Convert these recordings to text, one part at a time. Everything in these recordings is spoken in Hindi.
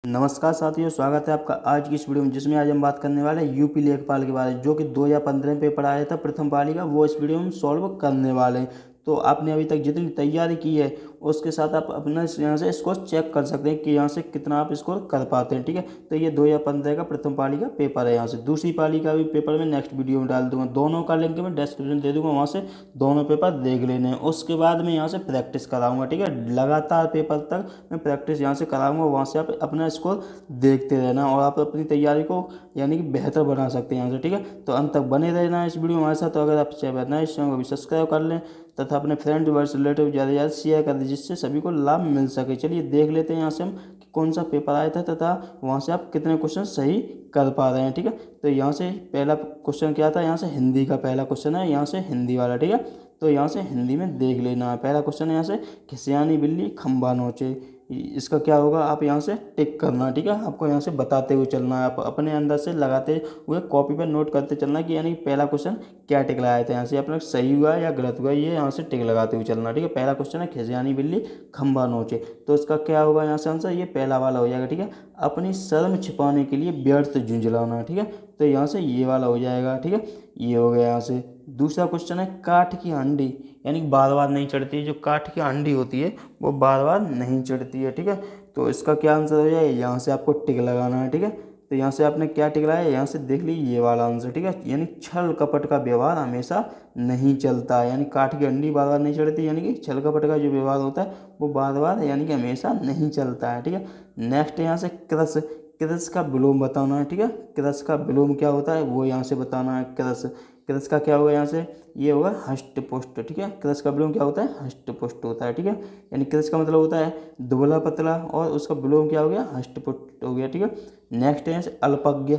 नमस्कार साथियों, स्वागत है आपका आज की इस वीडियो में, जिसमें आज हम बात करने वाले हैं यूपी लेखपाल के बारे में, जो कि 2015 में पेपर आया था प्रथम पाली का। वो इस वीडियो में सॉल्व करने वाले हैं। तो आपने अभी तक जितनी तैयारी की है उसके साथ आप अपना यहाँ से स्कोर चेक कर सकते हैं कि यहाँ से कितना आप स्कोर कर पाते हैं। ठीक है, तो ये 2015 का प्रथम पाली का पेपर है। यहाँ से दूसरी पाली का भी पेपर मैं नेक्स्ट वीडियो में डाल दूंगा, दोनों का लिंक मैं डिस्क्रिप्शन दे दूंगा, वहाँ से दोनों पेपर देख लेने हैं। उसके बाद मैं यहाँ से प्रैक्टिस कराऊंगा। ठीक है, लगातार पेपर तक मैं प्रैक्टिस यहाँ से कराऊंगा, वहाँ से आप अपना स्कोर देखते रहना और आप अपनी तैयारी को यानी कि बेहतर बना सकते हैं यहाँ से। ठीक है, तो अंत तक बने रहना इस वीडियो में हमारे साथ। तो अगर आप चाहे नए इस चैनल को भी सब्सक्राइब कर लें तथा अपने फ्रेंड वर्स रिलेटिव ज़्यादा से ज़्यादा शेयर कर दें, जिससे सभी को लाभ मिल सके। चलिए देख लेते हैं यहाँ से हम कि कौन सा पेपर आया था तथा वहाँ से आप कितने क्वेश्चन सही कर पा रहे हैं। ठीक है, तो यहाँ से पहला क्वेश्चन क्या था, यहाँ से हिंदी का पहला क्वेश्चन है, यहाँ से हिंदी वाला। ठीक है, तो यहाँ से हिंदी में देख लेना है। पहला क्वेश्चन है यहाँ से, खिसियानी बिल्ली खंबा नोचे। इसका क्या होगा, आप यहाँ से टिक करना। ठीक है, आपको यहाँ से बताते हुए चलना है, आप अपने अंदर से लगाते हुए कॉपी पर नोट करते चलना है कि यानी पहला क्वेश्चन क्या टिक लगाया था, यहाँ से अपना सही हुआ या गलत हुआ, ये यहाँ से टिक लगाते हुए चलना। ठीक है, पहला क्वेश्चन है खिसियानी बिल्ली खंबा नोचे, तो इसका क्या होगा यहाँ से आंसर, ये पहला वाला हो जाएगा। ठीक है, अपनी शर्म छिपाने के लिए व्यर्थ झुंझलाना। ठीक है, तो यहाँ से ये वाला हो जाएगा। ठीक है, ये हो गया यहाँ से। दूसरा क्वेश्चन है काठ की हांडी, यानी बार बार नहीं चढ़ती है। जो काठ की हांडी होती है वो बार बार नहीं चढ़ती है। ठीक है, तो इसका क्या आंसर हो जाएगा, यहाँ से आपको टिक लगाना है। ठीक है, तो यहाँ से आपने क्या टिक लगाया, यहाँ से देख लीजिए ये वाला आंसर। ठीक है, यानी छल कपट का व्यवहार हमेशा नहीं चलता है, यानी काठ की हंडी बार बार नहीं चढ़ती, यानी कि छल कपट का जो व्यवहार होता है वो बार बार यानी कि हमेशा नहीं चलता है। ठीक है, नेक्स्ट यहाँ से क्रस, क्रस का विलोम बताना है। ठीक है, क्रस का विलोम क्या होता है वो यहाँ से बताना है। क्रस, क्रस का क्या होगा यहाँ से, ये होगा हष्ट पुष्ट। ठीक है, क्रस का विलोम क्या होता है, हष्ट पुष्ट होता है। ठीक है, यानी क्रस का मतलब होता है दुबला पतला और उसका विलोम क्या हो गया, हष्ट पुष्ट हो गया। ठीक है, नेक्स्ट है यहाँ से अल्पज्ञ,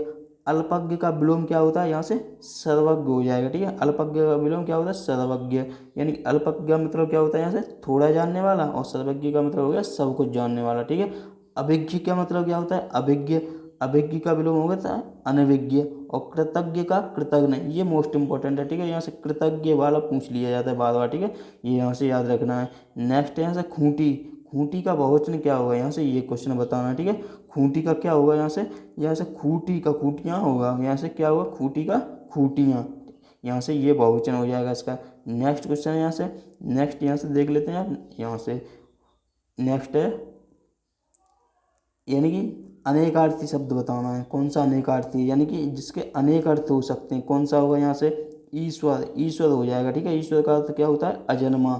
अल्पज्ञ का विलोम क्या होता है, यहाँ से सर्वज्ञ हो जाएगा। ठीक है, अल्पज्ञ का विलोम क्या होता है, सर्वज्ञ। यानी अल्पज्ञ मतलब क्या होता है, यहाँ से थोड़ा जानने वाला, और सर्वज्ञ का मतलब हो गया सब कुछ जानने वाला। ठीक है, अभिज्ञ का मतलब क्या होता है, अभिज्ञ, अभिज्ञ का विलोम हो गया अनभिज्ञ। और कृतज्ञ का कृतज्ञ, ये मोस्ट इंपॉर्टेंट है। ठीक है, यहाँ से कृतज्ञ वाला पूछ लिया जाता है बार बार। ठीक है, ये यहाँ से याद रखना है। नेक्स्ट यहाँ से खूंटी, खूंटी का बहुवचन क्या होगा, यहाँ से ये क्वेश्चन बताना है। ठीक है, खूंटी का क्या होगा, यहाँ से खूंटी का खूंटियाँ होगा, यहाँ से क्या होगा, खूंटी का खूंटियाँ, यहाँ से ये बहुवचन हो जाएगा इसका। नेक्स्ट क्वेश्चन है यहाँ से, नेक्स्ट यहाँ से देख लेते हैं आप। यहाँ से नेक्स्ट है यानी कि अनेकार्थी शब्द बताना है। कौन सा अनेकार्थी, यानी कि जिसके अनेक अर्थ हो सकते हैं, कौन सा होगा यहाँ से, ईश्वर, ईश्वर हो जाएगा। ठीक है, ईश्वर का अर्थ क्या होता है, अजन्मा,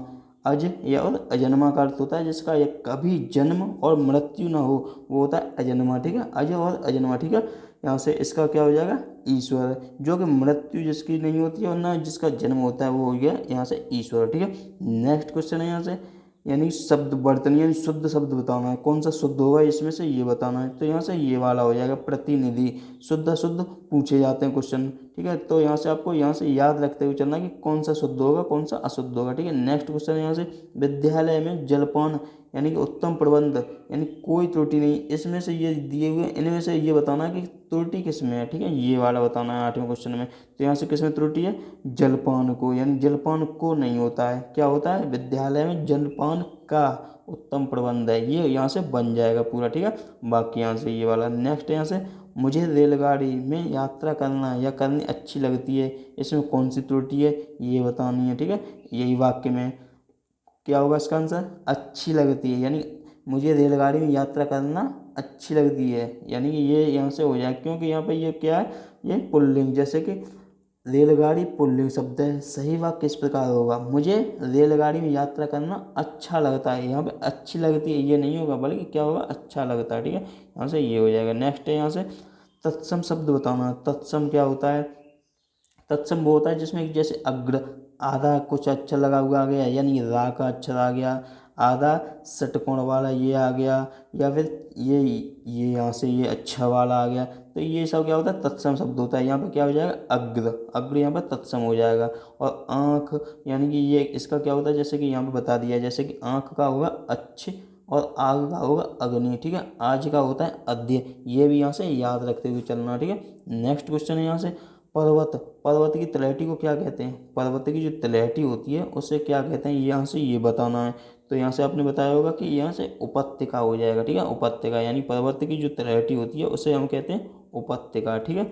अज या और अजन्मा का अर्थ होता है जिसका एक कभी जन्म और मृत्यु ना हो, वो होता है अजन्मा। ठीक है, अज और अजन्मा। ठीक है, यहाँ से इसका क्या हो जाएगा, ईश्वर, जो कि मृत्यु जिसकी नहीं होती है और ना जिसका जन्म होता है, वो हो गया यहाँ से ईश्वर। ठीक है, नेक्स्ट क्वेश्चन है यहाँ से, यानी शब्द बर्तन, यानी शुद्ध शब्द बताना है। कौन सा शुद्ध होगा इसमें से, ये बताना है। तो यहाँ से ये वाला हो जाएगा प्रतिनिधि, शुद्ध अशुद्ध पूछे जाते हैं क्वेश्चन। ठीक है, तो यहाँ से आपको यहाँ से याद रखते हुए चलना कि कौन सा शुद्ध होगा कौन सा अशुद्ध होगा। ठीक है, नेक्स्ट क्वेश्चन है यहाँ से, विद्यालय में जलपान यानी कि उत्तम प्रबंध, यानी कोई त्रुटि नहीं, इसमें से ये दिए हुए इनमें से ये बताना है कि त्रुटि किस में है। ठीक है, ये वाला बताना है 8वें क्वेश्चन में। तो यहाँ से किस में त्रुटि है, जलपान को, यानी जलपान को नहीं होता है, क्या होता है, विद्यालय में जलपान का उत्तम प्रबंध है, ये यहाँ से बन जाएगा पूरा। ठीक है, बाकी यहाँ से ये वाला। नेक्स्ट यहाँ से, मुझे रेलगाड़ी में यात्रा करना या करनी अच्छी लगती है, इसमें कौन सी त्रुटि है ये बतानी है। ठीक है, यही वाक्य में क्या होगा इसका आंसर, अच्छी लगती है, यानी मुझे रेलगाड़ी में यात्रा करना अच्छी लगती है, यानी कि ये यहाँ से हो जाए, क्योंकि यहाँ पे ये क्या है, ये पुल्लिंग, जैसे कि रेलगाड़ी पुल्लिंग शब्द है। सही वाक्य किस प्रकार होगा, मुझे रेलगाड़ी में यात्रा करना अच्छा लगता है, यहाँ पे अच्छी लगती है ये नहीं होगा, बल्कि क्या होगा, अच्छा लगता है। ठीक है, यहाँ से ये हो जाएगा। नेक्स्ट है यहाँ से, तत्सम शब्द बताना। तत्सम क्या होता है, तत्सम वो होता है जिसमें जैसे अग्र, आधा कुछ अक्षर लगा हुआ आ गया, यानी रा का अक्षर आ गया, आधा षटकोण वाला ये आ गया, या फिर ये यहाँ से ये अच्छा वाला आ गया, तो ये सब क्या होता है, तत्सम शब्द होता है। यहाँ पे क्या हो जाएगा, अग्र, अग्र यहाँ पर तत्सम हो जाएगा। और आँख, यानी कि ये इसका क्या होता है, जैसे कि यहाँ पे बता दिया है, जैसे कि आँख का होगा अच्छ और आग का होगा अग्नि। ठीक है, आज का होता है अद्य, ये भी यहाँ से याद रखते हुए चलना। ठीक है, नेक्स्ट क्वेश्चन है यहाँ से, पर्वत, पर्वत की तलहटी को क्या कहते हैं, पर्वत की जो तलहटी होती है उसे क्या कहते हैं, यहाँ से ये बताना है। तो यहाँ से आपने बताया होगा कि यहाँ से उपत्यका हो जाएगा, ठीक है। उपत्यका यानी पर्वत की जो तलहटी होती है उसे हम कहते हैं उपत्यका, ठीक है।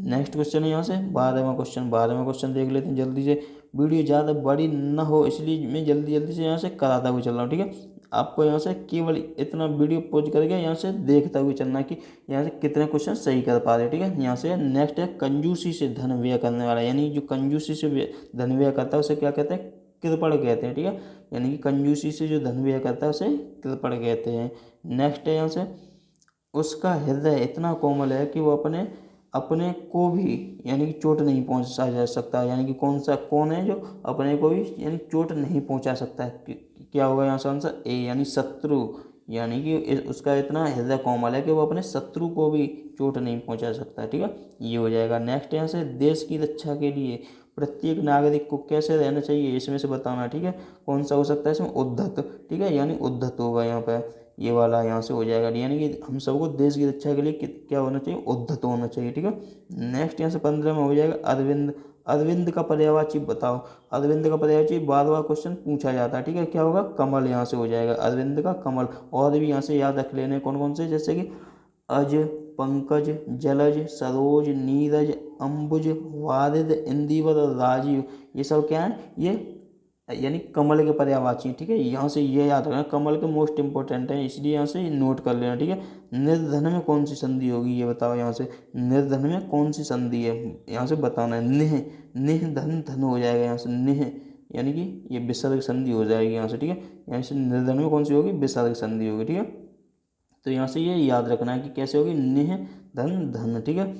नेक्स्ट क्वेश्चन है यहाँ से 12वां क्वेश्चन देख लेते हैं जल्दी से। वीडियो ज़्यादा बड़ी ना हो इसलिए मैं जल्दी जल्दी से यहाँ से कराता हुआ चल रहा हूँ, ठीक है। आपको यहाँ से केवल इतना वीडियो पॉज करके यहाँ से देखता हुआ चलना है कि यहाँ से कितने क्वेश्चन सही कर पा रहे, ठीक है। यहाँ से नेक्स्ट है कंजूसी से धन व्यय करने वाला, यानी जो कंजूसी से धन व्यय करता है उसे क्या कहते हैं, कृपण कहते हैं, ठीक है। यानी कि कंजूसी से जो धन व्यय करता है उसे कृपण कहते हैं। नेक्स्ट है यहाँ से उसका हृदय इतना कोमल है कि वो अपने अपने को भी यानी कि चोट नहीं पहुंचा जा सकता, यानी कि कौन है जो अपने को भी यानी चोट नहीं पहुंचा सकता है, क्या होगा यहाँ से आंसर ए यानी शत्रु। यानी कि उसका इतना हृदय कोमल है कि वो अपने शत्रु को भी चोट नहीं पहुंचा सकता, ठीक है। ये हो जाएगा। नेक्स्ट यहाँ से देश की रक्षा के लिए प्रत्येक नागरिक को कैसे रहना चाहिए इसमें से बताना, ठीक है। कौन सा हो सकता है इसमें, उद्धत, ठीक है, यानी उद्धत होगा यहाँ पे, ये वाला यहाँ से हो जाएगा। यानी कि हम सबको देश की रक्षा के लिए क्या होना चाहिए, उद्धत होना चाहिए, ठीक है। नेक्स्ट यहाँ से 15 में हो जाएगा अरविंद। अरविंद का पर्यायवाची बताओ। अरविंद का पर्यायवाची बार क्वेश्चन पूछा जाता है, ठीक है। क्या होगा, कमल यहाँ से हो जाएगा, अरविंद का कमल। और भी यहाँ से याद रख लेने कौन कौन से, जैसे कि अज, पंकज, जलज, सरोज, नीरज, अंबुज, वारिद, इंदिवर और राजीव, ये सब क्या है, ये यानी कमल के पर्यायवाची, ठीक है। यहाँ से ये याद रखना, कमल के मोस्ट इंपॉर्टेंट है इसलिए यहाँ से नोट कर लेना, ठीक है। निर्धन में कौन सी संधि होगी ये बताओ, यहाँ से निर्धन में कौन सी संधि है यहाँ से बताना है। निह, निह धन धन हो जाएगा यहाँ से, निह यानी कि ये विसर्ग संधि हो जाएगी यहाँ से, ठीक है। यहाँ से निर्धन में कौन सी होगी, विसर्ग संधि होगी, ठीक है। तो यहाँ से ये याद रखना है कि कैसे होगी, निह धन धन, ठीक है।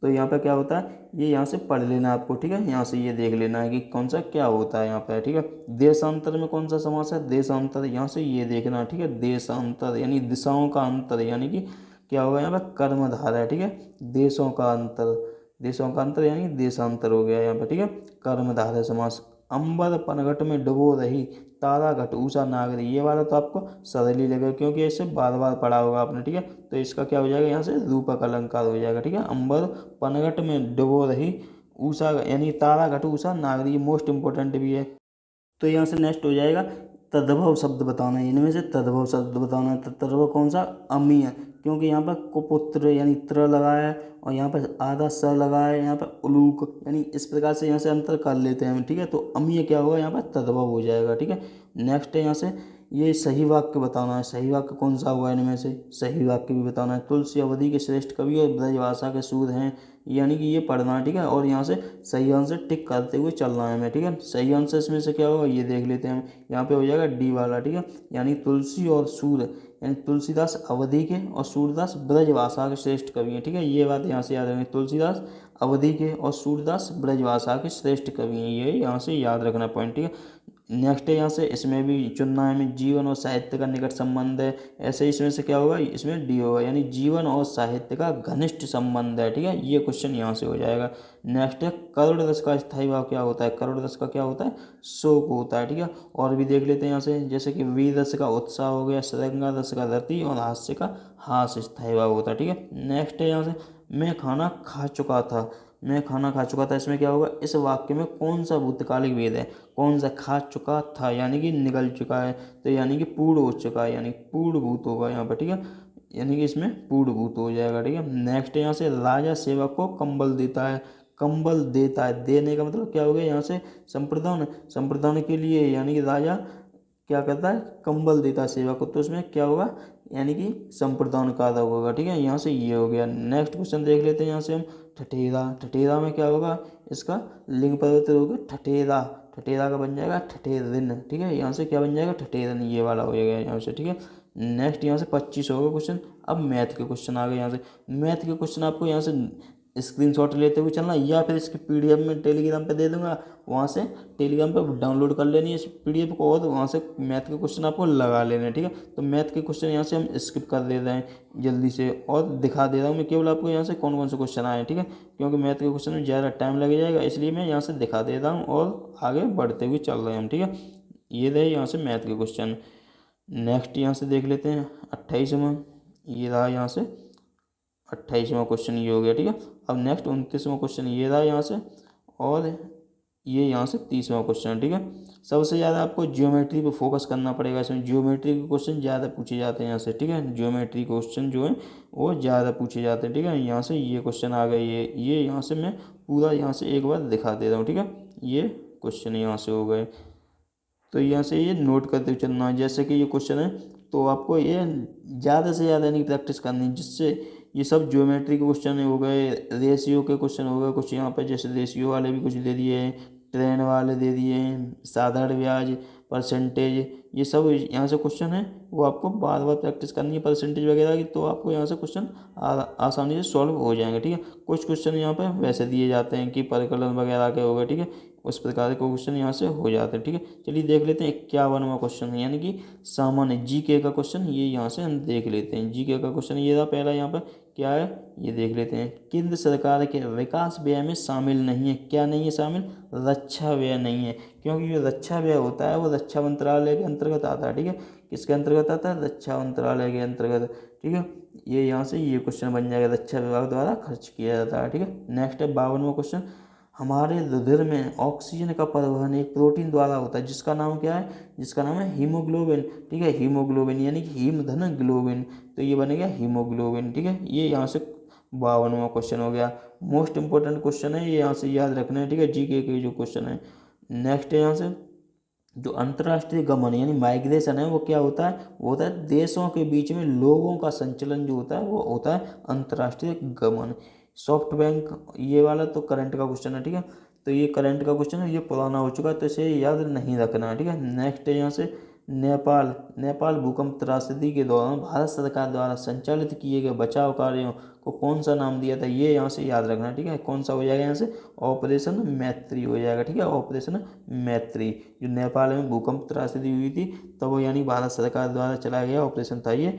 तो यहाँ पे क्या होता है, ये यहाँ से पढ़ लेना है आपको, ठीक है। यहाँ से ये देख लेना है कि कौन सा क्या होता है यहाँ पे, ठीक है। देशांतर में कौन सा समास है, देशांतर, यहाँ से ये देखना है, ठीक है। देशांतर यानी दिशाओं का अंतर, यानी कि क्या होगा यहाँ पे, कर्मधारय है, ठीक है। देशों का अंतर, देशों का अंतर यानी देशांतर हो गया यहाँ पे, ठीक है। कर्मधारय समास। अंबर पनघट में डुबो रही तारा घट ऊषा नागरी, ये वाला तो आपको सरल ही लगेगा क्योंकि इसे बार बार पढ़ा होगा आपने, ठीक है। तो इसका क्या हो जाएगा, यहाँ से रूपक अलंकार हो जाएगा, ठीक है। अंबर पनघट में डुबो रही ऊषा यानी तारा घट ऊषा नागरी, ये मोस्ट इंपॉर्टेंट भी है। तो यहाँ से नेक्स्ट हो जाएगा तद्भव शब्द बताना है, इनमें से तद्भव शब्द बताना है। तद्भव कौन सा, अमीय, क्योंकि यहाँ पर कुपुत्र यानी त्र लगा है और यहाँ पर आधा स लगा है, यहाँ पर उलूक, यानी इस प्रकार से यहाँ से अंतर कर लेते हैं हम, ठीक है। तो अमीय क्या होगा, यहाँ पर तद्भव हो जाएगा, ठीक है। नेक्स्ट है यहाँ से ये सही वाक्य बताना है। सही वाक्य कौन सा हुआ इनमें से, सही वाक्य भी बताना है। तुलसी अवधि के श्रेष्ठ कवि और ब्रजभाषा के सूद हैं, यानी कि ये पढ़ना है, ठीक है। और यहाँ से सही आंसर टिक करते हुए चलना है हमें, ठीक है। सही आंसर इसमें से क्या होगा ये देख लेते हैं हम, यहाँ पे हो जाएगा डी वाला, ठीक है। यानी तुलसी और सूद यानी तुलसीदास अवधि के और सूरदास ब्रजभाषा के श्रेष्ठ कवि हैं, ठीक है। ये बात यहाँ से याद रखनी, तुलसीदास अवधि के और सूरदास ब्रजभाषा के श्रेष्ठ कवि हैं, ये यहाँ से याद रखना पॉइंट, ठीक है। नेक्स्ट है यहाँ से इसमें भी चुनना है हमें, जीवन और साहित्य का निकट संबंध है, ऐसे इसमें से क्या होगा, इसमें डी होगा, यानी जीवन और साहित्य का घनिष्ठ संबंध है, ठीक है। ये क्वेश्चन यहाँ से हो जाएगा। नेक्स्ट है करुण रस का स्थायी भाव क्या होता है, करुण रस का क्या होता है, शोक होता है, ठीक है। और भी देख लेते हैं यहाँ से, जैसे कि वीर रस का उत्साह हो गया, श्रृंगार रस का रति और हास्य का हास्य स्थायी भाव होता है, ठीक है। नेक्स्ट है यहाँ से मैं खाना खा चुका था, मैं खाना खा चुका था, इसमें क्या होगा, इस वाक्य में कौन सा भूतकालिक भेद है, कौन सा, खा चुका था यानी कि निकल चुका है, तो यानी कि पूर्ण हो चुका है, यानी पूर्णभूत होगा यहाँ पर, ठीक है। यानी कि इसमें पूर्णभूत हो जाएगा, ठीक है। नेक्स्ट यहाँ से राजा सेवक को कंबल देता है, कंबल देता है, देने का मतलब क्या हो गया यहाँ से, संप्रदान, संप्रदान के लिए, यानी कि राजा क्या करता है, कंबल देता है सेवा को, तो उसमें क्या होगा, यानी कि संप्रदान कारक होगा, ठीक है। यहाँ से ये हो गया। नेक्स्ट क्वेश्चन देख लेते हैं यहाँ से हम, ठठेरा, ठठेरा में क्या होगा, इसका लिंग परिवर्तन होगा ठठेरा, ठठेरा का बन जाएगा ठठेरिन, ठीक है। यहाँ से क्या बन जाएगा, ठठेरिन, ये वाला हो जाएगा यहाँ से, ठीक है। नेक्स्ट यहाँ से 25 होगा क्वेश्चन। अब मैथ के क्वेश्चन आ गए यहाँ से, मैथ के क्वेश्चन आपको यहाँ से स्क्रीनशॉट लेते हुए चलना, या फिर इसकी पीडीएफ में टेलीग्राम पे दे दूंगा, वहाँ से टेलीग्राम पे डाउनलोड कर लेनी है इस पीडीएफ को और वहाँ से मैथ के क्वेश्चन आपको लगा लेने, ठीक है। तो मैथ के क्वेश्चन यहाँ से हम स्किप कर दे रहे हैं जल्दी से, और दिखा दे रहा हूँ मैं केवल आपको यहाँ से कौन कौन से क्वेश्चन आए हैं, ठीक है। क्योंकि मैथ के क्वेश्चन में ज़्यादा टाइम लग जाएगा, इसलिए मैं यहाँ से दिखा दे रहा हूँ और आगे बढ़ते हुए चल रहे हैं हम, ठीक है। ये रहे यहाँ से मैथ के क्वेश्चन। नेक्स्ट यहाँ से देख लेते हैं 28वां, ये रहा यहाँ से 28वां क्वेश्चन, ये हो गया, ठीक है। अब नेक्स्ट 29वां क्वेश्चन ये रहा यहाँ से, और ये यहाँ से 30वां क्वेश्चन है। ठीक है, सबसे ज़्यादा आपको ज्योमेट्री पे फोकस करना पड़ेगा, इसमें ज्योमेट्री के क्वेश्चन ज़्यादा पूछे जाते हैं यहाँ से। ठीक है, ज्योमेट्री क्वेश्चन जो है वो ज़्यादा पूछे जाते हैं। ठीक है, यहाँ से ये क्वेश्चन आ गए, ये यहाँ से मैं पूरा यहाँ से एक बार दिखा दे रहा हूँ। ठीक है, ये क्वेश्चन यहाँ से हो गए, तो यहाँ से ये नोट करते हुए चलना है। जैसे कि ये क्वेश्चन है तो आपको ये ज़्यादा से ज़्यादा नहीं प्रैक्टिस करनी, जिससे ये सब ज्योमेट्री के क्वेश्चन हो गए, रेशियो के क्वेश्चन हो गए कुछ यहाँ पे, जैसे रेशियो वाले भी कुछ दे दिए हैं, ट्रेन वाले दे दिए हैं, साधारण ब्याज, परसेंटेज, ये सब यहाँ से क्वेश्चन है वो आपको बार बार प्रैक्टिस करनी है परसेंटेज वगैरह की, तो आपको यहाँ से क्वेश्चन आसानी से सॉल्व हो जाएंगे। ठीक है, कुछ क्वेश्चन यहाँ पे वैसे दिए जाते हैं कि परिकलन वगैरह के हो गए। ठीक है, उस प्रकार के क्वेश्चन यहाँ से हो जाते हैं। ठीक है, चलिए देख लेते हैं 51वां क्वेश्चन है, यानी कि सामान्य जीके का क्वेश्चन, ये यहाँ से हम देख लेते हैं। जीके का क्वेश्चन ये रहा पहला, यहाँ पर क्या है ये देख लेते हैं। केंद्र सरकार के विकास व्यय में शामिल नहीं है, क्या नहीं है शामिल, रक्षा व्यय नहीं है, क्योंकि जो रक्षा व्यय होता है वो रक्षा मंत्रालय के अंतर्गत आता है। ठीक है, किसके अंतर्गत आता है, रक्षा मंत्रालय के अंतर्गत। ठीक है, ये यहाँ से ये क्वेश्चन बन जाएगा, रक्षा विभाग द्वारा खर्च किया जाता है। ठीक है, नेक्स्ट है 52वां क्वेश्चन, हमारे रुधिर में ऑक्सीजन का परिवहन एक प्रोटीन द्वारा होता है, जिसका नाम क्या है, जिसका नाम है हीमोग्लोबिन। ठीक है, हीमोग्लोबिन यानी कि हीम धन ग्लोबिन, तो ये बनेगा हीमोग्लोबिन। ठीक है, ये यहाँ से 52वां क्वेश्चन हो गया। मोस्ट इंपॉर्टेंट क्वेश्चन है ये, यहाँ से याद रखना है। ठीक है, जीके के जो क्वेश्चन है। नेक्स्ट है यहाँ से जो अंतर्राष्ट्रीय गमन यानी माइग्रेशन है वो क्या होता है, वो होता है देशों के बीच में लोगों का संचलन जो होता है वो होता है अंतर्राष्ट्रीय गमन। सॉफ्ट बैंक ये वाला तो करंट का क्वेश्चन है। ठीक है, तो ये करंट का क्वेश्चन है, ये पुराना हो चुका है तो इसे याद नहीं रखना है। ठीक है, नेक्स्ट है यहाँ से नेपाल, नेपाल भूकंप त्रासदी के दौरान भारत सरकार द्वारा संचालित किए गए बचाव कार्यों को कौन सा नाम दिया था, ये यहाँ से याद रखना है। ठीक है, कौन सा हो जाएगा यहाँ से, ऑपरेशन मैत्री हो जाएगा। ठीक है, ऑपरेशन मैत्री, जो नेपाल में भूकंप त्रासदी हुई थी तब वो यानी भारत सरकार द्वारा चलाया गया ऑपरेशन था ये,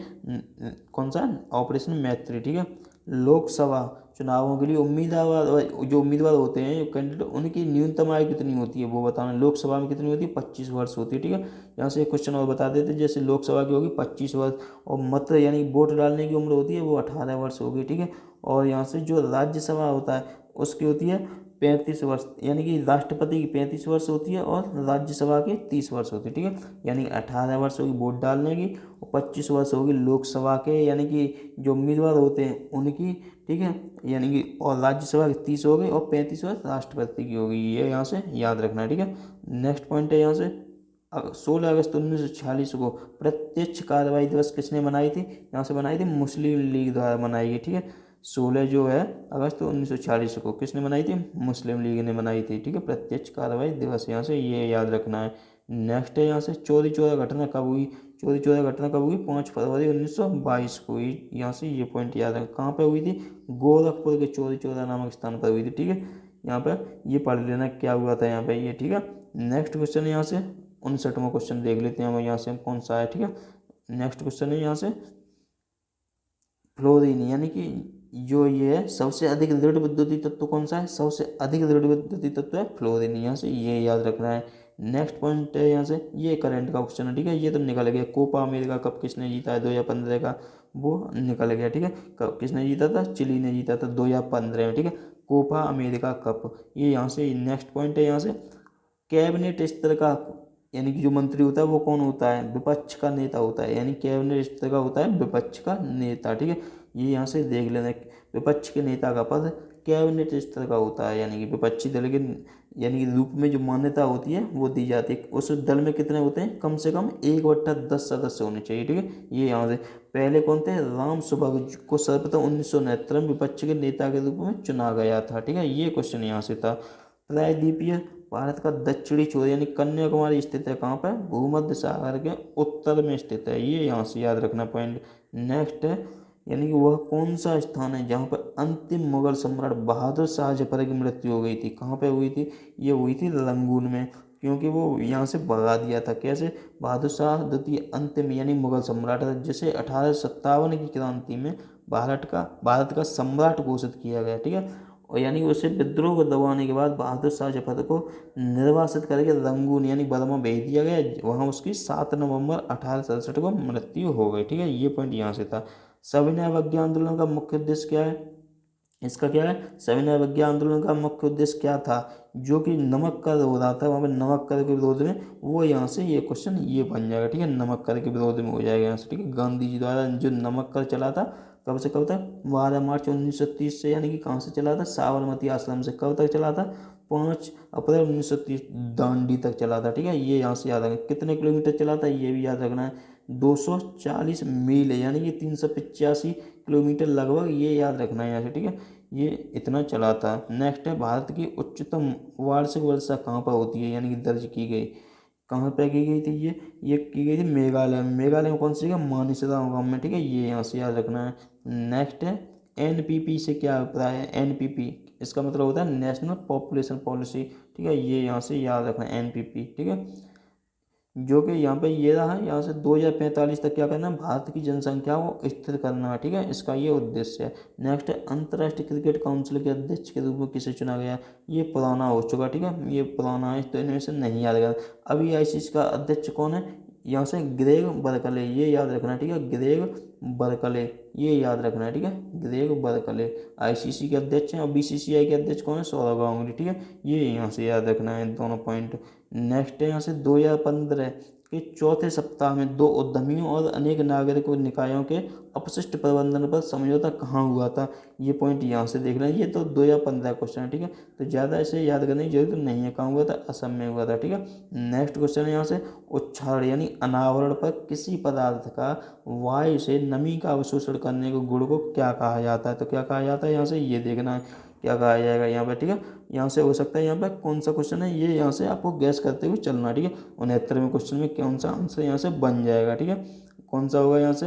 कौन सा, ऑपरेशन मैत्री। ठीक है, लोकसभा चुनावों के लिए उम्मीदवार होते हैं कैंडिडेट, उनकी न्यूनतम आयु कितनी होती है वो बताना। लोकसभा में कितनी होती है, 25 वर्ष होती है। ठीक है, यहाँ से एक क्वेश्चन और बता देते, जैसे लोकसभा की होगी 25 वर्ष, और मत यानी वोट डालने की उम्र होती है वो 18 वर्ष होगी। ठीक है, और यहाँ से जो राज्यसभा होता है उसकी होती है 35 वर्ष, यानी कि राष्ट्रपति की 35 वर्ष होती है और राज्यसभा की 30 वर्ष होती है। ठीक है, यानी 18 वर्ष होगी वोट डालने की और 25 वर्ष होगी लोकसभा के यानी कि जो उम्मीदवार होते हैं उनकी। ठीक है, यानी कि और राज्यसभा की 30 हो गई और 35 वर्ष राष्ट्रपति की होगी, ये यहाँ से याद रखना है। ठीक है, नेक्स्ट पॉइंट है यहाँ से 16 अगस्त 1946 को प्रत्यक्ष कार्रवाई दिवस किसने मनाई थी, यहाँ से बनाई थी मुस्लिम लीग द्वारा मनाई गई। ठीक है, 16 जो है अगस्त 1946 को किसने मनाई थी, मुस्लिम लीग ने मनाई थी। ठीक है, प्रत्यक्ष कार्रवाई दिवस, यहाँ से ये याद रखना है। नेक्स्ट है यहाँ से चौरी चौरा घटना कब हुई, चौरी चौरा घटना कब हुई, 5 फरवरी 1922 को हुई। यहाँ से ये पॉइंट याद रखना, कहाँ पे हुई थी, गोरखपुर के चौरी चौरा नामक स्थान पर हुई थी। ठीक है, यहाँ पर ये पढ़ लेना क्या हुआ था यहाँ पे ये। ठीक है, नेक्स्ट क्वेश्चन है यहाँ से 59वां क्वेश्चन देख लेते हैं हम यहाँ से, हम कौन सा है। ठीक है, नेक्स्ट क्वेश्चन है यहाँ से फ्लोरीन, यानी कि जो ये है सबसे अधिक दृढ़ विद्युतीय तत्व कौन सा है, सबसे अधिक दृढ़ विद्युतीय तत्व है फ्लोरीन, यहाँ से ये याद रखना है। नेक्स्ट पॉइंट है यहाँ से ये करंट का क्वेश्चन है। ठीक है, ये तो निकल गया, कोपा अमेरिका कप किसने जीता है 2015 का, वो निकल गया। ठीक है, कप किसने जीता था, चिली ने जीता था 2015 में। ठीक है, कोपा अमेरिका कप, ये यहाँ से नेक्स्ट पॉइंट है यहाँ से कैबिनेट स्तर का यानी कि जो मंत्री होता है वो कौन होता है, विपक्ष का नेता होता है, यानी कैबिनेट स्तर का होता है विपक्ष का नेता। ठीक है, ये यहाँ से देख लेना, विपक्ष के नेता का पद कैबिनेट स्तर का होता है, यानी कि विपक्षी दल के यानी कि रूप में जो मान्यता होती है वो दी जाती है। उस दल में कितने होते हैं, कम से कम 1/10 सदस्य होने चाहिए। ठीक है, ये यहाँ से पहले कौन थे, राम सुभग को सर्वप्रथम 1969 में विपक्ष के नेता के रूप में चुना गया था। ठीक है, ये क्वेश्चन यहाँ से था। प्रायद्वीपीय भारत का दक्षिणी छोर यानी कन्याकुमारी स्थित है कहाँ पर, भूमध्य सागर के उत्तर में स्थित है, ये यहाँ से याद रखना पॉइंट। नेक्स्ट है यानी कि वह कौन सा स्थान है जहाँ पर अंतिम मुगल सम्राट बहादुर शाह जफर की मृत्यु हो गई थी, कहाँ पे हुई थी, ये हुई थी रंगून में, क्योंकि वो यहाँ से भगा दिया था। कैसे, बहादुर शाह द्वितीय अंतिम यानी मुगल सम्राट था, जिसे 1857 की क्रांति में भारत का सम्राट घोषित किया गया। ठीक है, और यानी उसे विद्रोह को दबाने के बाद बहादुर शाह जफर को निर्वासित करके रंगून यानी बर्मा भेज दिया गया, वहाँ उसकी 7 नवंबर 1867 को मृत्यु हो गई। ठीक है, ये पॉइंट यहाँ से था। सविनय अवज्ञा आंदोलन का मुख्य उद्देश्य क्या है, इसका क्या है, सविनय अवज्ञा आंदोलन का मुख्य उद्देश्य क्या था, जो कि नमक कर हो रहा था वहाँ पे नमक कर के विरोध में, वो यहाँ से ये क्वेश्चन ये बन जाएगा। ठीक है, नमक कर के विरोध में हो जाएगा यहाँ से। ठीक है, गांधी जी द्वारा जो नमक कर चला था कब से कब तक, 12 मार्च 1930 से, यानी कि कहाँ से चला था, साबरमती आश्रम से। कब तक चला था, 5 अप्रैल 1930 दांडी तक चला था। ठीक है, ये यहाँ से याद रखना। कितने किलोमीटर चला था ये भी याद रखना है, 240 मील है, यानी कि 385 किलोमीटर लगभग, ये याद रखना है यहाँ से। ठीक है, ये इतना चला था। नेक्स्ट है, भारत की उच्चतम वार्षिक वर्षा कहाँ पर होती है, यानी कि दर्ज की गई, कहाँ पे की गई थी ये की गई थी मेघालय में। मेघालय में कौन सी जगह, मानेसर गाँव में। ठीक है, ये यहाँ से याद रखना है। नेक्स्ट है, एनपीपी से क्या अभिप्राय है, एनपीपी इसका मतलब होता है नेशनल पॉपुलेशन पॉलिसी। ठीक है, ये यहाँ से याद रखना है एनपीपी। ठीक है, जो कि यहाँ पे ये रहा है, यहाँ से 2045 तक क्या करना है, भारत की जनसंख्या को स्थिर करना है। ठीक है, इसका ये उद्देश्य है। नेक्स्ट है, अंतर्राष्ट्रीय क्रिकेट काउंसिल के अध्यक्ष के रूप में किसे चुना गया, ये पुराना हो चुका। ठीक है, ये पुराना है तो इनमें से नहीं याद रखा। अभी आईसीसी का अध्यक्ष कौन है, यहाँ से ग्रेग बर्कले, ये याद रखना है। ठीक है, ग्रेग बर्कले, ये याद रखना है। ठीक है, ग्रेग बर्कले आईसीसी के अध्यक्ष हैं, और बीसीसीआई के अध्यक्ष कौन है, सौरव गांगुली। ठीक है, ये यहाँ से याद रखना है दोनों पॉइंट। नेक्स्ट है यहाँ से, 2015 के चौथे सप्ताह में दो उद्यमियों और अनेक नागरिक निकायों के अपशिष्ट प्रबंधन पर समझौता कहाँ हुआ था, ये पॉइंट यहाँ से देख लें। ये तो 2015 क्वेश्चन है। ठीक है, तो ज़्यादा इसे याद करने की जरूरत नहीं है। कहाँ हुआ था, असम में हुआ था। ठीक है, नेक्स्ट क्वेश्चन है यहाँ से, उच्छारण यानी अनावरण पर किसी पदार्थ का वायु से नमी का अवशोषण करने के गुण को क्या कहा जाता है, तो क्या कहा जाता है यहाँ से ये देखना है क्या कहा जाएगा यहाँ पर। ठीक है, यहाँ से हो सकता है यहाँ पर कौन सा क्वेश्चन है ये, यहाँ से आपको गैस करते हुए चलना। ठीक है, 69वें क्वेश्चन में कौन सा आंसर यहाँ से बन जाएगा। ठीक है, कौन सा होगा यहाँ से,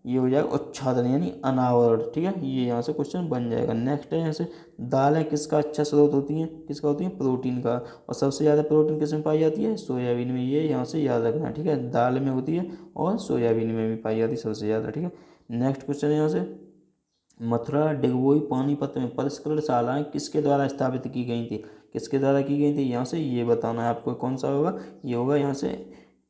ये हो जाएगा उच्छादन यानी अनावरण। ठीक है, ये यहाँ से क्वेश्चन बन जाएगा। नेक्स्ट है यहाँ से, दालें किसका अच्छा स्रोत होती हैं, किसका होती हैं, प्रोटीन का, और सबसे ज़्यादा प्रोटीन किस में पाई जाती है, सोयाबीन में। ये यहाँ से याद रखना है। ठीक है, दाल में होती है और सोयाबीन में भी पाई जाती है सबसे ज़्यादा। ठीक है, नेक्स्ट क्वेश्चन है यहाँ से, मथुरा, डिगबोई, पानीपत में परिष्करण शालाएं किसके द्वारा स्थापित की गई थी, किसके द्वारा की गई थी, यहाँ से ये बताना है आपको। कौन सा होगा, ये होगा यहाँ से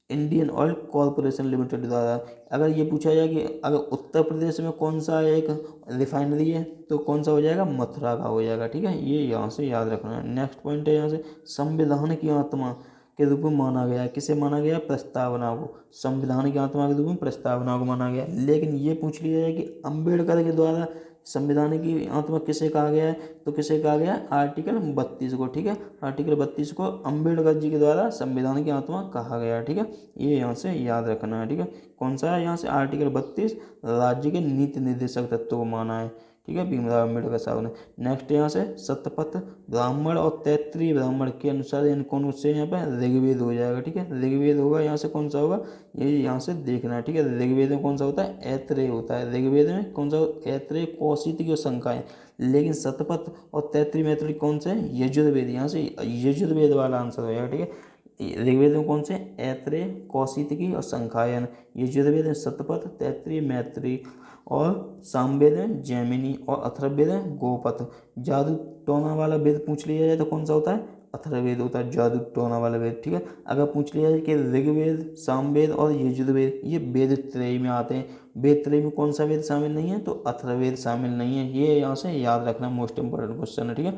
इंडियन ऑयल कॉरपोरेशन लिमिटेड द्वारा। अगर ये पूछा जाए कि अगर उत्तर प्रदेश में कौन सा एक रिफाइनरी है, तो कौन सा हो जाएगा, मथुरा का हो जाएगा। ठीक है, ये यहाँ से याद रखना है। नेक्स्ट पॉइंट है यहाँ से, संविधान की आत्मा के रूप में माना गया, किसे माना गया, प्रस्तावना को। संविधान की आत्मा के रूप में प्रस्तावना को माना गया। लेकिन ये पूछ लिया जाए कि अम्बेडकर के द्वारा संविधान की आत्मा किसे कहा गया है, तो किसे कहा गया है, आर्टिकल 32 को। ठीक है, आर्टिकल 32 को अम्बेडकर जी के द्वारा संविधान की आत्मा कहा गया है। ठीक है, ये यहाँ से याद रखना है। ठीक है, कौन सा है यहाँ से, आर्टिकल 32 राज्य के नीति निर्देशक तत्वों को माना है। ठीक है, भीमराव अम्बेडकर साहब ने। नेक्स्ट यहाँ से, शतपथ ब्राह्मण और तैत्रीय ब्राह्मण के अनुसार इन कौन से यहाँ पे ऋग्वेद हो जाएगा। ठीक है, ऋग्वेद होगा यहाँ से, कौन सा होगा, ये यहाँ से देखना है। ठीक है, ऋग्वेद में कौन सा होता है, ऐत्रेय होता है। ऋग्वेद में कौन सा, ऐत्रेय, कौशिक और संकाय। लेकिन शतपथ और तैत्रीय मैत्री कौन से हैं, यजुर्वेद। यहाँ से यजुर्वेद वाला आंसर होगा। ठीक है, ऋग्वेद में कौन से, ऐत्रेय, कौशिकी और संखायन। यजुर्वेद में शतपथ, तैत्रीय, मैत्री, और सामवेद में जैमिनी, और अथर्ववेद में गोपथ। जादू टोना वाला वेद पूछ लिया जाए तो कौन सा होता है, अथर्ववेद होता है, जादू टोना वाला वेद। ठीक है, अगर पूछ लिया जाए कि ऋग्वेद, सामवेद और यजुर्वेद ये वेद त्रय में आते हैं, वेद त्रय में कौन सा वेद शामिल नहीं है, तो अथर्ववेद शामिल नहीं है। ये यहाँ से याद रखना, मोस्ट इंपॉर्टेंट क्वेश्चन है। ठीक है,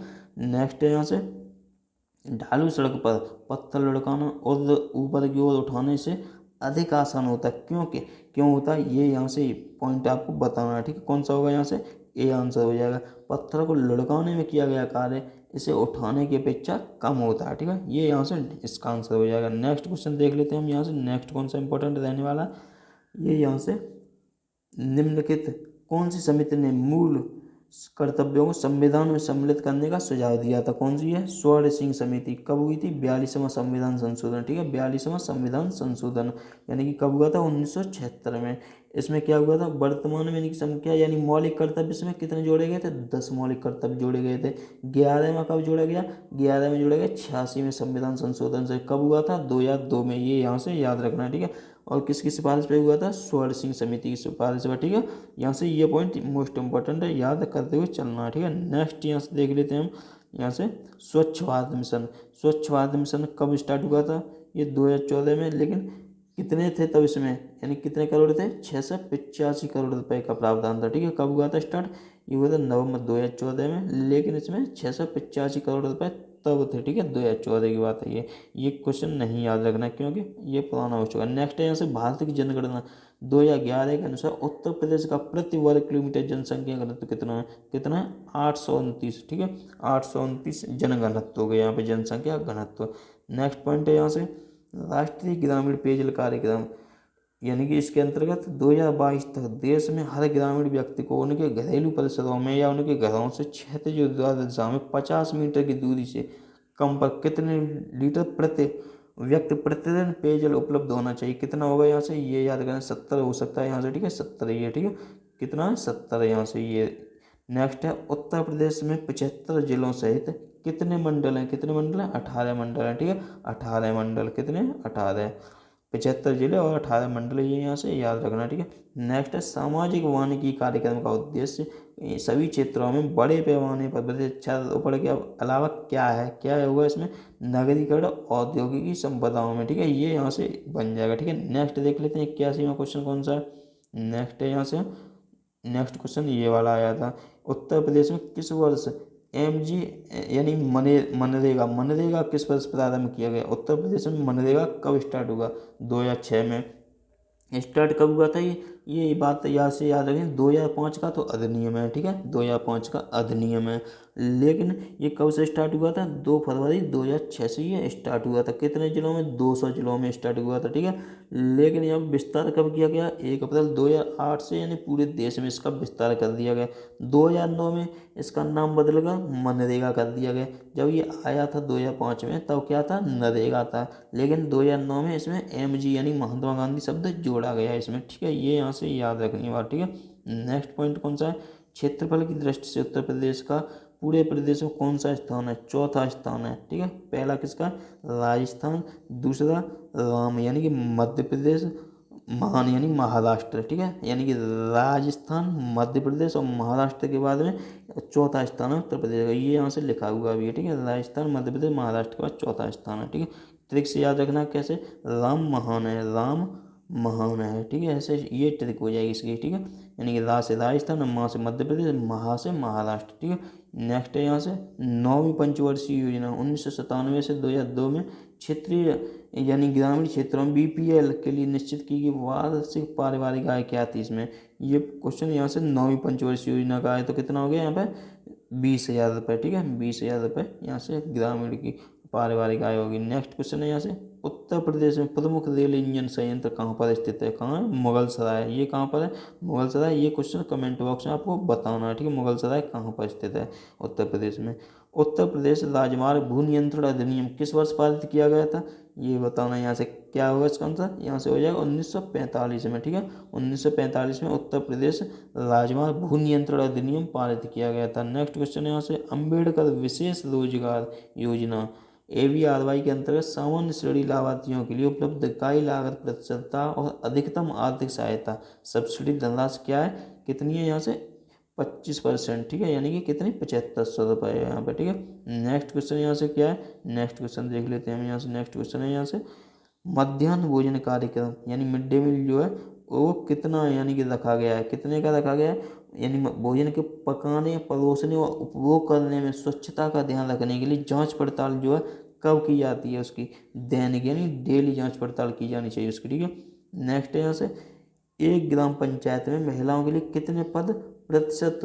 नेक्स्ट है यहाँ से, ढालू सड़क पर पत्थर लुढ़काना और ऊपर की ओर उठाने से अधिक आसान होता है, क्योंकि क्यों होता है, ये यहाँ से पॉइंट आपको बताना है। ठीक है, कौन सा होगा यहाँ से, ए आंसर हो जाएगा। पत्थर को लुढ़काने में किया गया कार्य इसे उठाने की अपेक्षा कम होता है। ठीक है, ये यहाँ से इसका आंसर हो जाएगा। नेक्स्ट क्वेश्चन देख लेते हैं हम यहाँ से, नेक्स्ट कौन सा इंपॉर्टेंट रहने वाला है, ये यहाँ से, निम्नलिखित कौन सी समिति ने मूल कर्तव्यों को संविधान में सम्मिलित करने का सुझाव दिया था, कौन सी है, स्वर्ण सिंह समिति। कब हुई थी, 42वां संविधान संशोधन। ठीक है, 42वां संविधान संशोधन यानी कि कब हुआ था, 1976 में। इसमें क्या हुआ था, वर्तमान में इनकी संख्या यानी मौलिक कर्तव्य इसमें कितने जोड़े गए थे, 10 मौलिक कर्तव्य जोड़े गए थे। 11 में कब जोड़ा गया, 11 में जोड़ा गया 86वें संविधान संशोधन से। कब हुआ था, 2002 में। ये यहाँ से याद रखना है। ठीक है, और किसकी सिफारिश पे हुआ था, स्वर्ण सिंह समिति की सिफारिश पर। ठीक है, यहाँ से ये पॉइंट मोस्ट इंपॉर्टेंट है, याद करते हुए चलना है। ठीक है, नेक्स्ट यहाँ से देख लेते हैं हम यहाँ से, स्वच्छ भारत मिशन। स्वच्छ भारत मिशन कब स्टार्ट हुआ था, ये 2014 में। लेकिन कितने थे तब इसमें, यानी कितने करोड़ थे, 685 करोड़ रुपए का प्रावधान था। ठीक है, कब हुआ था स्टार्ट, ये हुआ था नवंबर 2014 में। लेकिन इसमें 685 करोड़ रुपए तब थे, ठीक है, 2014 की बात है ये क्वेश्चन नहीं याद रखना क्योंकि ये पुराना हो चुका है। नेक्स्ट है यहाँ से भारत की जनगणना 2011 के अनुसार उत्तर प्रदेश का प्रति वर्ग किलोमीटर जनसंख्या घनत्व कितना है 829, ठीक है, 829 जनघनत्व हो गया यहाँ पे जनसंख्या घनत्व। नेक्स्ट पॉइंट है यहाँ से राष्ट्रीय ग्रामीण पेयजल कार्यक्रम, यानी कि इसके अंतर्गत 2022 तक देश में हर ग्रामीण व्यक्ति को उनके घरेलू परिसरों में या उनके घरों से क्षैतिज ऊर्ध्वाधर दिशा में 50 मीटर की दूरी से कम पर कितने लीटर प्रति व्यक्ति प्रतिदिन पेयजल उपलब्ध होना चाहिए। कितना होगा यहाँ से ये याद करना, 70 हो सकता है यहाँ से, ठीक है, 70 ये, ठीक है, कितना है 70 यहाँ से ये। नेक्स्ट है उत्तर प्रदेश में 75 जिलों सहित कितने मंडल हैं, कितने मंडल हैं, 18 मंडल हैं, ठीक है, 18 मंडल, कितने 18, 75 जिले और 18 मंडल, ये यहाँ से याद रखना, ठीक है। नेक्स्ट है सामाजिक वानिकी कार्यक्रम का उद्देश्य सभी क्षेत्रों में बड़े पैमाने पर वृक्षारोपण के अलावा क्या है होगा इसमें, नगरीकरण औद्योगिकी संपदाओं में, ठीक है, ये यहाँ से बन जाएगा, ठीक है। नेक्स्ट देख लेते हैं 81वां क्वेश्चन कौन सा है। नेक्स्ट है यहाँ से, नेक्स्ट क्वेश्चन ये वाला आया था, उत्तर प्रदेश में किस वर्ष MG यानी मनरेगा किस वर्ष प्रारंभ किया गया। उत्तर प्रदेश में मनरेगा कब स्टार्ट हुआ, 2006 में स्टार्ट कब हुआ था ये बात याद से याद रखें, 2005 का तो अधिनियम है, ठीक है, 2005 का अधिनियम है, लेकिन ये कब से स्टार्ट हुआ था, 2 फरवरी 2006 से ये स्टार्ट हुआ था। कितने जिलों में, 200 जिलों में स्टार्ट हुआ था, ठीक है, लेकिन यह विस्तार कब किया गया, 1 अप्रैल 2008 से, यानी पूरे देश में इसका विस्तार कर दिया गया। 2009 में इसका नाम बदल कर मनरेगा कर दिया गया। जब ये आया था 2005 में तब क्या था, नरेगा था, लेकिन 2009 में इसमें MG यानी महात्मा गांधी शब्द जोड़ा गया है इसमें, ठीक है, ये यहाँ से याद रखनी बात, ठीक है। नेक्स्ट पॉइंट कौन सा है, क्षेत्रफल की दृष्टि से उत्तर प्रदेश का पूरे प्रदेश में कौन सा स्थान है, चौथा स्थान है, ठीक है। पहला किसका, राजस्थान, दूसरा राम यानी कि मध्य प्रदेश, महान यानी महाराष्ट्र, ठीक है, यानी कि राजस्थान, मध्य प्रदेश और महाराष्ट्र के बाद में चौथा स्थान है उत्तर प्रदेश का, ये यहाँ से लिखा हुआ भी है, ठीक है, राजस्थान, मध्य प्रदेश, महाराष्ट्र के बाद चौथा स्थान है, ठीक है। ट्रिक से याद रखना कैसे, राम महान है, राम महान है, ठीक है, ऐसे ये ट्रिक हो जाएगी इसकी, ठीक है, यानी कि रा से राजस्थान, माँ से मध्य प्रदेश, महा से महाराष्ट्र, ठीक है। नेक्स्ट है यहाँ से 9वीं पंचवर्षीय योजना 1997 से 2002 में क्षेत्रीय यानी ग्रामीण क्षेत्रों में BPL के लिए निश्चित की गई वार्षिक पारिवारिक आय क्या थी इसमें। ये क्वेश्चन यहाँ से 9वीं पंचवर्षीय योजना का है, तो कितना हो गया यहाँ पे 20,000 रुपये, ठीक है, 20,000 रुपये यहाँ से ग्रामीण की पारिवारिक आय होगी। नेक्स्ट क्वेश्चन है यहाँ से उत्तर प्रदेश में प्रमुख रेल इंजन संयंत्र कहाँ पर स्थित है, कहाँ है, मुगलसराय, ये कहाँ पर है, मुगलसराय, ये क्वेश्चन कमेंट बॉक्स में आपको बताना है, ठीक है, मुगलसराय कहाँ पर स्थित है उत्तर प्रदेश में। उत्तर प्रदेश राजमार्ग भू नियंत्रण अधिनियम किस वर्ष पारित किया गया था, ये बताना, यहाँ से क्या होगा इसका आंसर, यहाँ से हो जाएगा 1945 में, ठीक है, 1945 में उत्तर प्रदेश राजमार्ग भू नियंत्रण अधिनियम पारित किया गया था। नेक्स्ट क्वेश्चन है यहाँ से अम्बेडकर विशेष रोजगार योजना AVRY के अंतर्गत सामान्य श्रेणी लाभार्थियों के लिए उपलब्ध इकाई लागत प्रतिशतता और अधिकतम आर्थिक सहायता सब्सिडी धनराशि क्या है, कितनी है यहाँ से 25%, ठीक है, यानी कि कितनी 7500 रुपये है यहाँ पे, ठीक है। नेक्स्ट क्वेश्चन यहाँ से क्या है, नेक्स्ट क्वेश्चन देख लेते हैं हम यहाँ से। नेक्स्ट क्वेश्चन है यहाँ से मध्याह्न भोजन कार्यक्रम यानी मिड डे मील जो है वो कितना यानी कि रखा गया है, कितने का रखा गया है, यानी भोजन के पकाने, परोसने और उपभोग करने में स्वच्छता का ध्यान रखने के लिए जांच पड़ताल जो है कब की जाती है, उसकी दैनिक यानी डेली जांच पड़ताल की जानी चाहिए उसकी, ठीक है। नेक्स्ट है यहाँ से एक ग्राम पंचायत में महिलाओं के लिए कितने पद प्रतिशत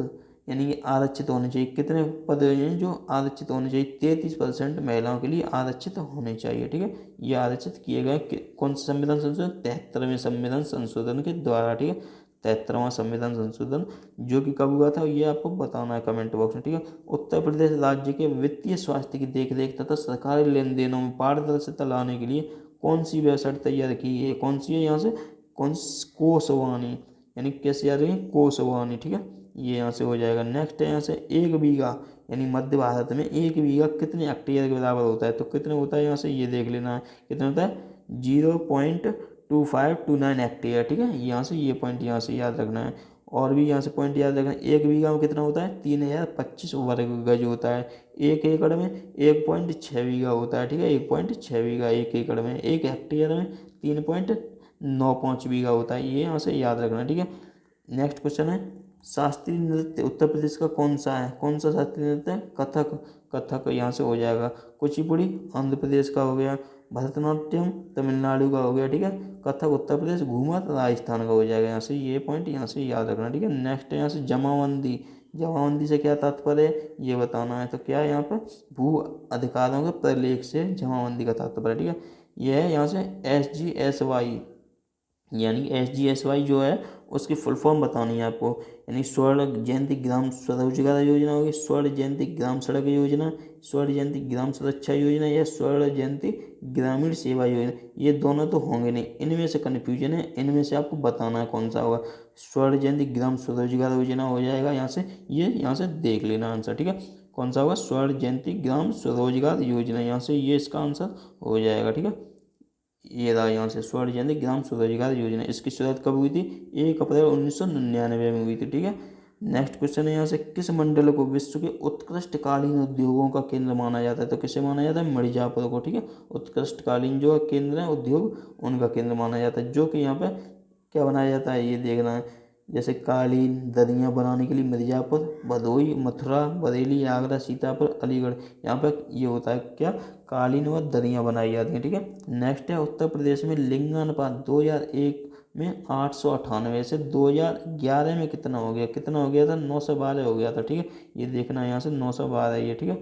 यानी कि आरक्षित होने चाहिए, कितने पद हैं जो आरक्षित होने चाहिए, 33% महिलाओं के लिए आरक्षित होने चाहिए, ठीक है। ये आरक्षित किए गए कौन सा संविधान संशोधन, 73वें संविधान संशोधन के द्वारा, ठीक है, 73वां संविधान संशोधन जो कि कब हुआ था ये आपको बताना है कमेंट बॉक्स में, ठीक है। उत्तर प्रदेश राज्य के वित्तीय स्वास्थ्य की देखरेख तथा सरकारी लेन देनों में पारदर्शिता लाने के लिए कौन सी वेबसाइट तैयार की है, कौन सी है यहाँ से, कोसवानी यानी कैसे याद रखें, कोसवानी, ठीक है, ये यहाँ से हो जाएगा। नेक्स्ट है यहाँ से 1 बीघा यानी मध्य भारत में 1 बीघा कितने हेक्टेयर के बराबर होता है, तो कितने होता है यहाँ से ये देख लेना है, कितना होता है 0.2529 हेक्टेयर, ठीक है, यहाँ से ये पॉइंट यहाँ से याद रखना है। और भी यहाँ से पॉइंट याद रखना है, 1 बीघा में कितना होता है 3025 वर्ग गज होता है, 1 एकड़ में 1.6 बीघा होता है, ठीक है, 1.6 बीघा 1 एकड़ में, 1 हेक्टेयर में 3.95 बीघा होता है, ये यहाँ से याद रखना है, ठीक है। नेक्स्ट क्वेश्चन है शास्त्रीय नृत्य उत्तर प्रदेश का कौन सा है? कौन सा शास्त्रीय नृत्य है? कथक। कथक यहाँ से हो जाएगा। कुचिपुड़ी आंध्र प्रदेश का हो गया। भरतनाट्यम तमिलनाडु का हो गया, ठीक है। कथक उत्तर प्रदेश, घूमर राजस्थान का हो जाएगा। यहाँ से ये पॉइंट यहाँ से याद रखना, ठीक है। नेक्स्ट है यहाँ से जमाबंदी। जमाबंदी से क्या तात्पर्य है ये बताना है। तो क्या है यहाँ पर? भू अधिकारों के प्रलेख से जमाबंदी का तात्पर्य, ठीक है। यह है यहाँ से SGSY, यानी SGSY जो है उसकी फुल फॉर्म बतानी है आपको। यानी स्वर्ण जयंती ग्राम स्वरोजगार योजना होगी, स्वर्ण जयंती ग्राम सड़क योजना, स्वर्ण जयंती ग्राम सुरक्षा योजना या स्वर्ण जयंती ग्रामीण सेवा योजना। ये दोनों तो होंगे नहीं, इनमें से कन्फ्यूजन है, इनमें से आपको बताना है कौन सा होगा। स्वर्ण जयंती ग्राम स्वरोजगार योजना हो जाएगा यहाँ से, ये यहाँ से देख लेना आंसर, ठीक है। कौन सा होगा? स्वर्ण जयंती ग्राम स्वरोजगार योजना, यहाँ से ये इसका आंसर हो जाएगा, ठीक है। ये रहा यहाँ से स्वर्ण जयंती ग्राम स्वरोजगार योजना। इसकी शुरुआत कब हुई थी? 1 अप्रैल 1999 में हुई थी, ठीक है। नेक्स्ट क्वेश्चन है यहाँ से, किस मंडल को विश्व के उत्कृष्टकालीन उद्योगों का केंद्र माना जाता है? तो किसे माना जाता है? मिर्जापुर को, ठीक है। उत्कृष्टकालीन जो केंद्र है उद्योग, उनका केंद्र माना जाता है। जो कि यहाँ पे क्या बनाया जाता है ये देखना है। जैसे कालीन दरियाँ बनाने के लिए मिर्जापुर, भदोई, मथुरा, बरेली, आगरा, सीतापुर, अलीगढ़, यहाँ पर ये होता है क्या? कालीन व दरियाँ बनाई जाती हैं, ठीक है। नेक्स्ट है उत्तर प्रदेश में लिंगानुपात 2001 में 898 से 2011 में कितना हो गया? कितना हो गया था? 912 हो गया था, ठीक है। ये देखना है यहाँ से 912 ये, ठीक है।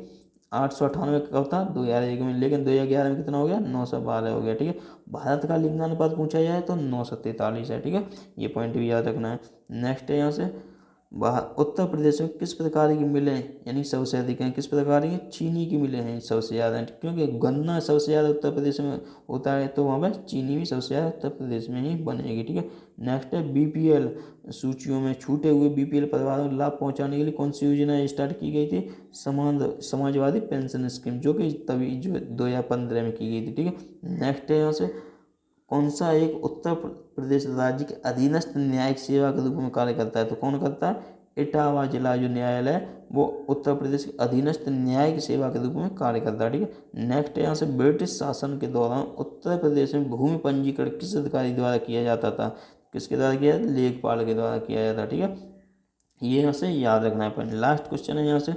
898 कब था? 2001 में, लेकिन 2011 में कितना हो गया? 912 हो गया, ठीक है। भारत का लिंगानुपात पूछा जाए तो 943 है, ठीक है। ये पॉइंट भी याद रखना है। नेक्स्ट है यहाँ से, उत्तर प्रदेश में किस प्रकार की मिलें यानी सबसे अधिक हैं? किस प्रकार की? चीनी की मिलें हैं सबसे ज़्यादा हैं, क्योंकि गन्ना सबसे ज़्यादा उत्तर प्रदेश में होता है, तो वहाँ पर चीनी भी सबसे ज़्यादा उत्तर प्रदेश में ही बनेगी, ठीक है। नेक्स्ट है BPL सूचियों में छूटे हुए BPL परिवारों को लाभ पहुँचाने के लिए कौन सी योजना स्टार्ट की गई थी? समाजवादी पेंशन स्कीम, जो कि तभी जो 2015 में की गई थी, ठीक है। नेक्स्ट है यहाँ से, कौन सा एक उत्तर प्रदेश राज्य के अधीनस्थ न्यायिक सेवा के रूप में कार्य करता है? तो कौन करता है? इटावा जिला जो न्यायालय है वो उत्तर प्रदेश के अधीनस्थ न्यायिक सेवा के रूप में कार्य करता है, ठीक है। नेक्स्ट है यहाँ से, ब्रिटिश शासन के दौरान उत्तर प्रदेश में भूमि पंजीकरण किस अधिकारी द्वारा किया जाता था? किसके द्वारा किया? लेखपाल के द्वारा किया जाता है, ठीक है। ये यहाँ से याद रखना है पॉइंट। लास्ट क्वेश्चन है यहाँ से,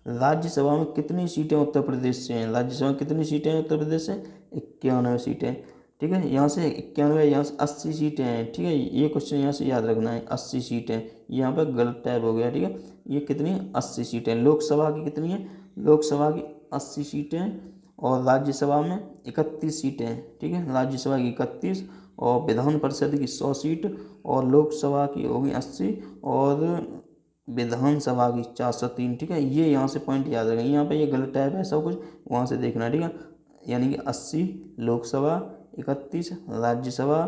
राज्यसभा में कितनी सीटें उत्तर प्रदेश से हैं? राज्यसभा में कितनी सीटें हैं उत्तर प्रदेश से? 91 सीटें, ठीक है। यहाँ से 91, यहाँ से 80 सीटें हैं, ठीक है। ये क्वेश्चन यहाँ से याद रखना है, 80 सीटें। यहाँ पर गलत टाइप हो गया, ठीक है। ये कितनी? 80 सीटें। लोकसभा की कितनी है? लोकसभा की 80 सीटें और राज्यसभा में 31 सीटें हैं, ठीक है। राज्यसभा की 31 और विधान परिषद की 100 सीट और लोकसभा की होगी 80 और विधानसभा की 403, ठीक है। ये यहाँ से पॉइंट याद रखें। यहाँ पे ये गलत टाइप है सब कुछ, वहाँ से देखना, ठीक है। यानी कि 80 लोकसभा, 31 राज्यसभा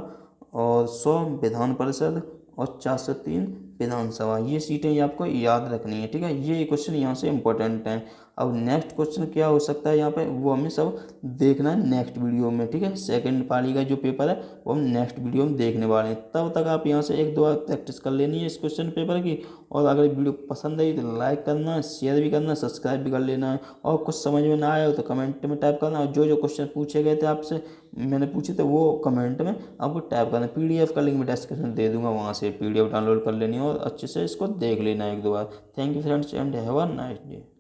और 100 विधान परिषद और 403 विधानसभा, ये सीटें ये आपको याद रखनी है, ठीक है। ये क्वेश्चन यहाँ से इंपॉर्टेंट हैं। अब नेक्स्ट क्वेश्चन क्या हो सकता है यहाँ पे, वो हमें सब देखना है नेक्स्ट वीडियो में, ठीक है। सेकंड पाली का जो पेपर है वो हम नेक्स्ट वीडियो में देखने वाले हैं। तब तक आप यहाँ से 1-2 बार प्रैक्टिस कर लेनी है इस क्वेश्चन पेपर की। और अगर वीडियो पसंद आई तो लाइक करना, शेयर भी करना, सब्सक्राइब भी कर लेना है। और कुछ समझ में ना आया हो तो कमेंट में टाइप करना। और जो जो क्वेश्चन पूछे गए थे आपसे, मैंने पूछे थे, वो कमेंट में आपको टाइप करना। PDF का लिंक मैं डिस्क्रिप्शन दे दूंगा, वहाँ से PDF डाउनलोड कर लेनी है और अच्छे से इसको देख लेना 1-2 बार। Thank you friends and have a nice day.